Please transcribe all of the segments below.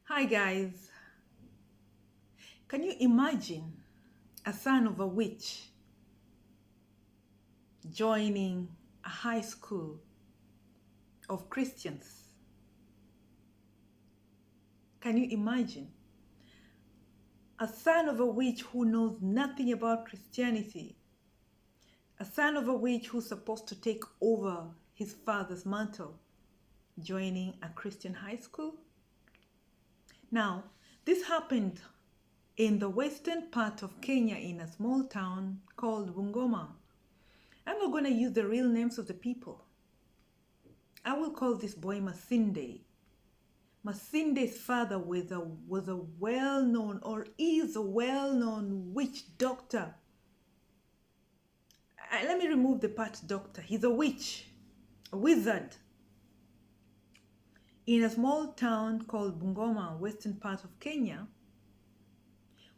Hi guys, can you imagine a son of a witch joining a high school of Christians? Can you imagine a son of a witch who knows nothing about Christianity? A son of a witch who's supposed to take over his father's mantle, joining a Christian high school? Now, this happened in the western part of Kenya in a small town called Bungoma. I'm not going to use the real names of the people. I will call this boy Masinde. Masinde's father was a well-known or is a well-known witch doctor. Let me remove the part doctor. He's a witch, a wizard in a small town called Bungoma, western part of Kenya.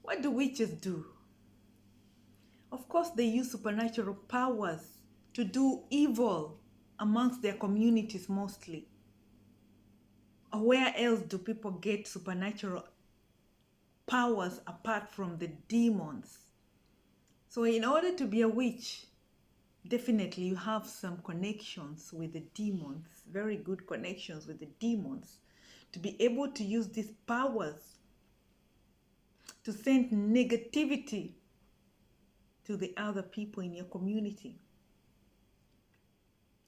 What do witches do? Of course, they use supernatural powers to do evil amongst their communities mostly. Where else do people get supernatural powers apart from the demons? So in order to be a witch, definitely you have some connections with the demons, very good connections with the demons, to be able to use these powers to send negativity to the other people in your community.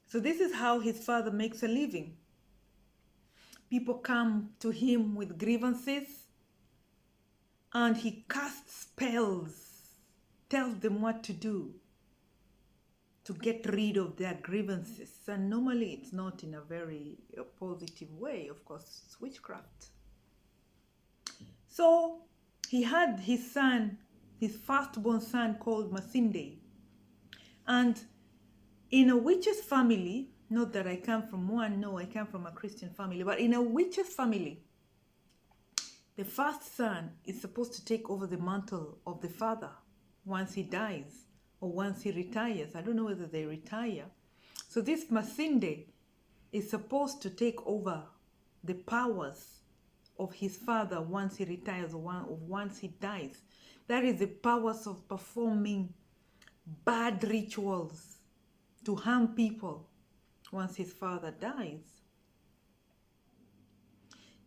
So this is how his father makes a living. People come to him with grievances and he casts spells, tells them what to do to get rid of their grievances. And normally it's not in a very positive way. Of course, it's witchcraft. So he had his son, his firstborn son called Masinde. And in a witch's family, not that I come from one, no, I come from a Christian family, but in a witch's family, the first son is supposed to take over the mantle of the father once he dies or once he retires. I don't know whether they retire. So this Masinde is supposed to take over the powers of his father once he retires or once he dies. That is the powers of performing bad rituals to harm people once his father dies.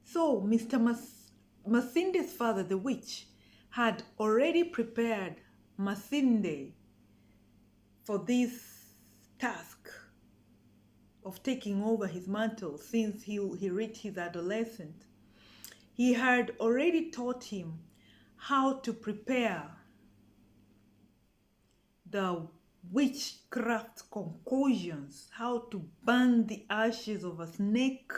So Mr. Masinde's father, the witch, had already prepared Masinde for this task of taking over his mantle since he reached his adolescence. He had already taught him how to prepare the witchcraft concoctions, how to burn the ashes of a snake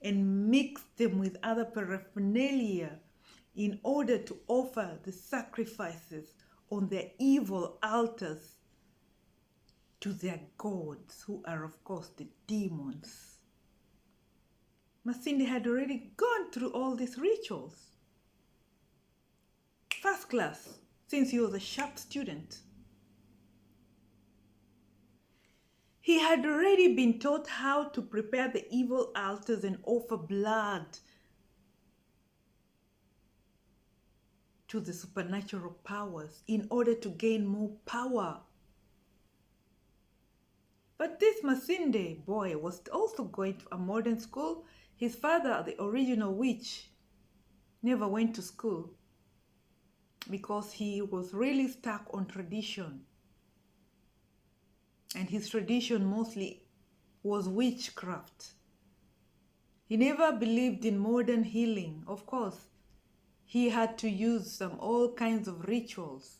and mix them with other paraphernalia in order to offer the sacrifices on their evil altars to their gods, who are of course the demons. Masinde had already gone through all these rituals. First class, since he was a sharp student. He had already been taught how to prepare the evil altars and offer blood to the supernatural powers in order to gain more power. But this Masinde boy was also going to a modern school. His father, the original witch, never went to school because he was really stuck on tradition. And his tradition mostly was witchcraft. He never believed in modern healing. Of course, he had to use all kinds of rituals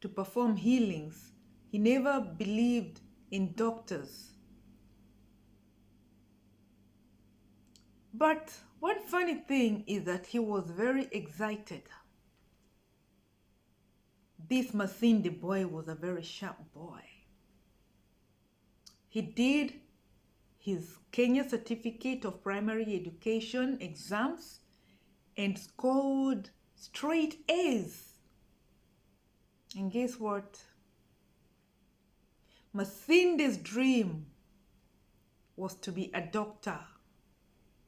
to perform healings. He never believed in doctors. But one funny thing is that he was very excited. This Masinde boy was a very sharp boy. He did his Kenya Certificate of Primary Education exams and scored straight A's. And guess what? Masinde's dream was to be a doctor.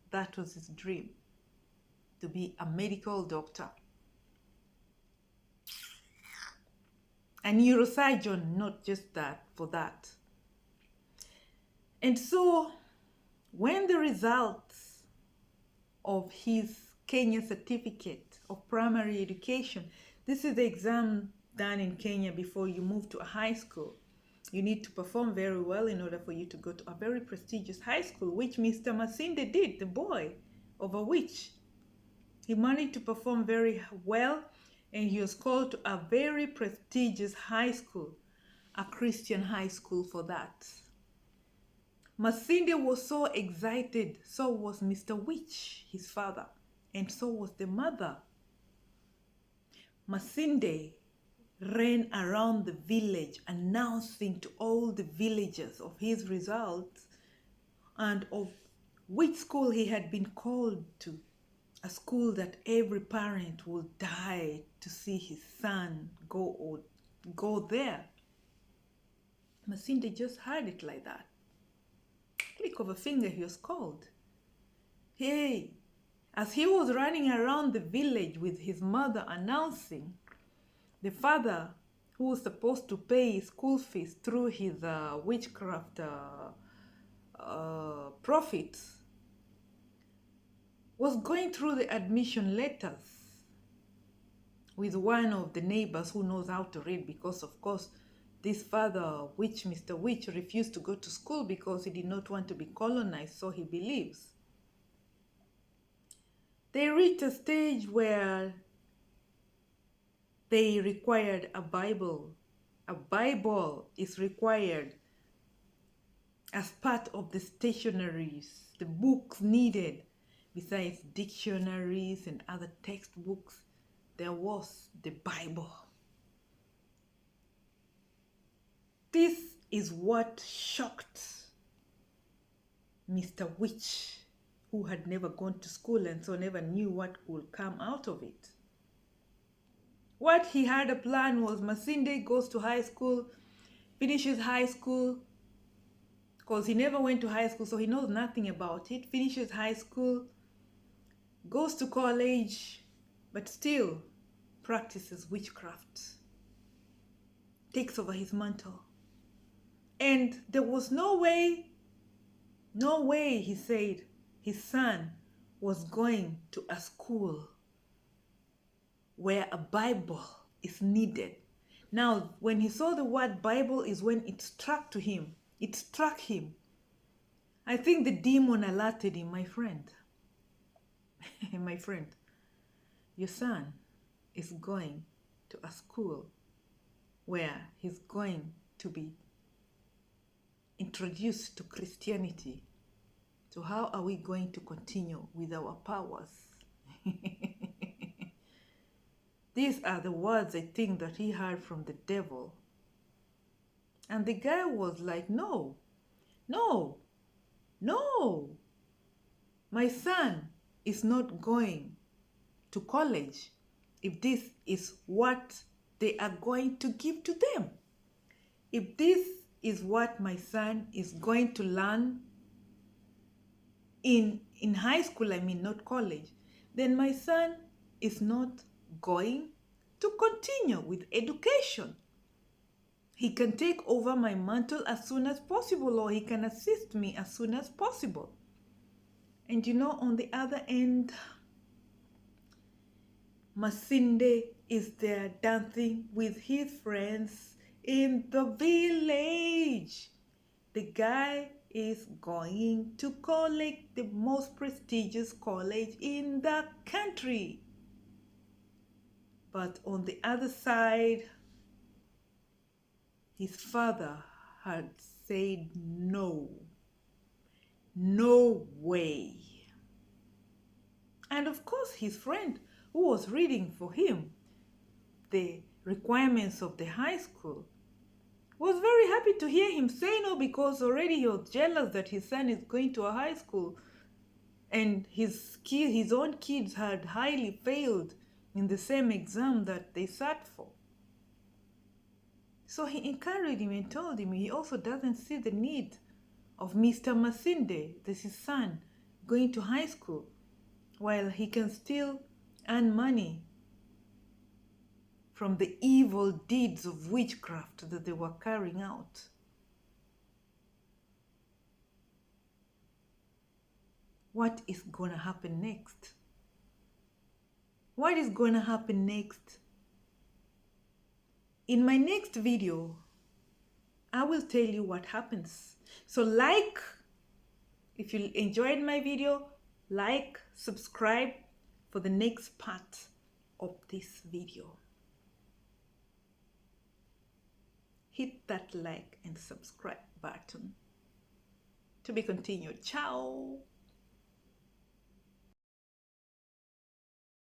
That was his dream. to be a medical doctor, a neurosurgeon, not just that, for that. And so when the results of his Kenya certificate of primary education, this is the exam done in Kenya before you move to a high school. You need to perform very well in order for you to go to a very prestigious high school, which Mr. Masinde did, the boy of a witch. He managed to perform very well, and he was called to a very prestigious high school, a Christian high school for that. Masinde was so excited, so was Mr. Witch, his father, and so was the mother. Masinde ran around the village announcing to all the villagers of his results and of which school he had been called to, a school that every parent would die to see his son go there. Masinde just heard it like that. Click of a finger, he was called. Hey, as he was running around the village with his mother announcing, the father, who was supposed to pay his school fees through his witchcraft profits, was going through the admission letters with one of the neighbors who knows how to read, because of course this father, Mr. Witch, refused to go to school because he did not want to be colonized, so he believes. They reached a stage where they required a Bible. A Bible is required as part of the stationaries, the books needed. Besides dictionaries and other textbooks, there was the Bible. This is what shocked Mr. Witch, who had never gone to school and so never knew what would come out of it. What he had a plan was Masinde goes to high school, finishes high school, because he never went to high school, so he knows nothing about it, finishes high school, goes to college, but still practices witchcraft, takes over his mantle. And there was no way, he said, his son was going to a school where a Bible is needed. Now, when he saw the word Bible is when it struck him. I think the demon alerted him, my friend. My friend, your son is going to a school where he's going to be introduced to Christianity. So how are we going to continue with our powers? These are the words I think that he heard from the devil. And the guy was like, no. My son is not going to college if this is what they are going to give to them. If this is what my son is going to learn in high school, not college, then my son is not going to continue with education. He can take over my mantle as soon as possible, or he can assist me as soon as possible. And on the other end, Masinde is there dancing with his friends in the village. The guy is going to college, the most prestigious college in the country. But on the other side, his father had said no way. And of course, his friend, who was reading for him the requirements of the high school, was very happy to hear him say no, because already he was jealous that his son is going to a high school and his own kids had highly failed in the same exam that they sat for. So he encouraged him and told him he also doesn't see the need of Mr. Masinde, this is his son, going to high school, while he can still earn money from the evil deeds of witchcraft that they were carrying out. What is going to happen next? What is going to happen next? In my next video, I will tell you what happens. So if you enjoyed my video, subscribe for the next part of this video. Hit that like and subscribe button. To be continued. Ciao.